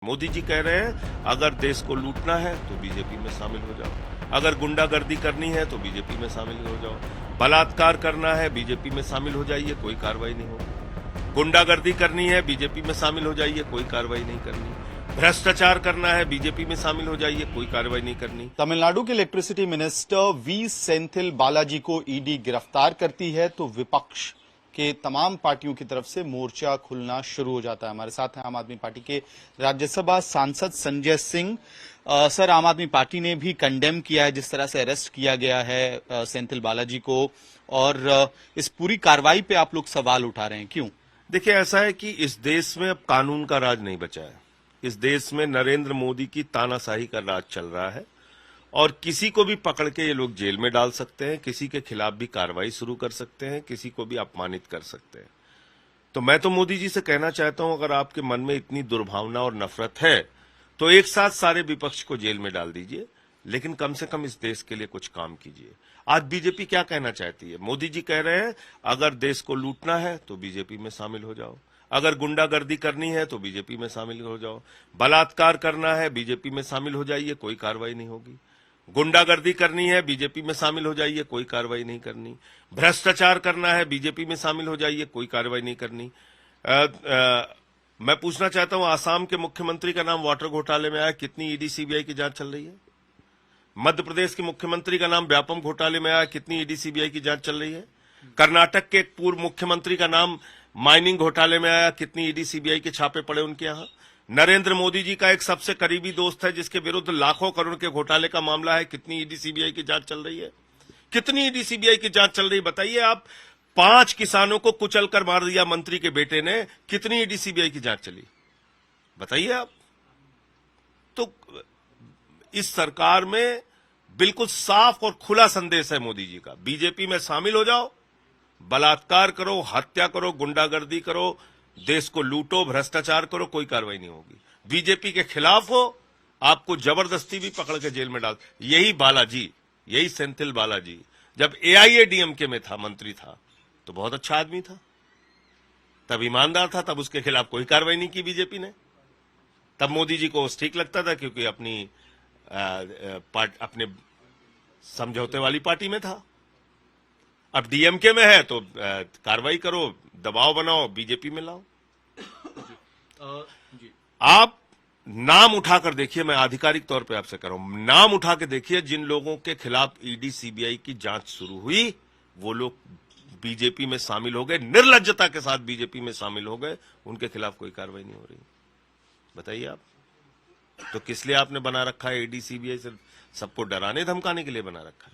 मोदी जी कह रहे हैं अगर देश को लूटना है तो बीजेपी में शामिल हो जाओ, अगर गुंडागर्दी करनी है तो बीजेपी में शामिल हो जाओ, बलात्कार करना है बीजेपी में शामिल हो जाइए, कोई कार्रवाई नहीं होगी। गुंडागर्दी करनी है बीजेपी में शामिल हो जाइए, कोई कार्रवाई नहीं करनी। भ्रष्टाचार करना है बीजेपी में शामिल हो जाइए, कोई कार्रवाई नहीं करनी। तमिलनाडु के electricity minister V Senthil Balaji को ईडी गिरफ्तार करती है तो विपक्ष के तमाम पार्टियों की तरफ से मोर्चा खुलना शुरू हो जाता है। हमारे साथ हैं आम आदमी पार्टी के राज्यसभा सांसद संजय सिंह। सर, आम आदमी पार्टी ने भी कंडेम किया है जिस तरह से अरेस्ट किया गया है सेंथिल बालाजी को, और इस पूरी कार्रवाई पे आप लोग सवाल उठा रहे हैं, क्यों? देखिए, ऐसा है कि इस देश में अब कानून का राज नहीं बचा है। इस देश में नरेंद्र मोदी की तानाशाही का राज चल रहा है और किसी को भी पकड़ के ये लोग जेल में डाल सकते हैं, किसी के खिलाफ भी कार्रवाई शुरू कर सकते हैं, किसी को भी अपमानित कर सकते हैं। तो मैं तो मोदी जी से कहना चाहता हूं, अगर आपके मन में इतनी दुर्भावना और नफरत है तो एक साथ सारे विपक्ष को जेल में डाल दीजिए, लेकिन कम से कम इस देश के लिए कुछ काम कीजिए। आज बीजेपी क्या कहना चाहती है? मोदी जी कह रहे हैं अगर देश को लूटना है तो बीजेपी में शामिल हो जाओ, अगर गुंडागर्दी करनी है तो बीजेपी में शामिल हो जाओ, बलात्कार करना है बीजेपी में शामिल हो जाइए, कोई कार्रवाई नहीं होगी। गुंडागर्दी करनी है बीजेपी में शामिल हो जाइए, कोई कार्रवाई नहीं करनी। भ्रष्टाचार करना है बीजेपी में शामिल हो जाइए, कोई कार्रवाई नहीं करनी। मैं पूछना चाहता हूं, आसाम के मुख्यमंत्री का नाम वाटर घोटाले में आया, कितनी ईडी सीबीआई की जांच चल रही है? मध्य प्रदेश के मुख्यमंत्री का नाम व्यापम घोटाले में आया, कितनी ईडी सीबीआई की जांच चल रही है? कर्नाटक के एक पूर्व मुख्यमंत्री का नाम माइनिंग घोटाले में आया, कितनी ईडी सीबीआई के छापे पड़े उनके यहां? नरेंद्र मोदी जी का एक सबसे करीबी दोस्त है जिसके विरुद्ध लाखों करोड़ के घोटाले का मामला है, कितनी ईडी सीबीआई की जांच चल रही है? कितनी ईडी सीबीआई की जांच चल रही है बताइए आप? 5 किसानों को कुचल कर मार दिया मंत्री के बेटे ने, कितनी ईडी सीबीआई की जांच चली बताइए आप? तो इस सरकार में बिल्कुल साफ और खुला संदेश है मोदी जी का, बीजेपी में शामिल हो जाओ, बलात्कार करो, हत्या करो, गुंडागर्दी करो, देश को लूटो, भ्रष्टाचार करो, कोई कार्रवाई नहीं होगी। बीजेपी के खिलाफ हो, आपको जबरदस्ती भी पकड़ के जेल में डाल। यही बालाजी, यही सेंथिल बालाजी जब एआईएडीएमके में था, मंत्री था, तो बहुत अच्छा आदमी था, तब ईमानदार था, तब उसके खिलाफ कोई कार्रवाई नहीं की बीजेपी ने। तब मोदी जी को ठीक लगता था क्योंकि अपने समझौते वाली पार्टी में था। अब डीएमके में है तो कार्रवाई करो, दबाव बनाओ, बीजेपी में लाओ। आप नाम उठाकर देखिए, मैं आधिकारिक तौर पे आपसे कह रहा हूं, नाम उठा के देखिए जिन लोगों के खिलाफ ईडी सीबीआई की जांच शुरू हुई, वो लोग बीजेपी में शामिल हो गए, निर्लज्जता के साथ बीजेपी में शामिल हो गए, उनके खिलाफ कोई कार्रवाई नहीं हो रही। बताइए आप, तो किस लिए आपने बना रखा है ईडी सीबीआई? सिर्फ सबको डराने धमकाने के लिए बना रखा है।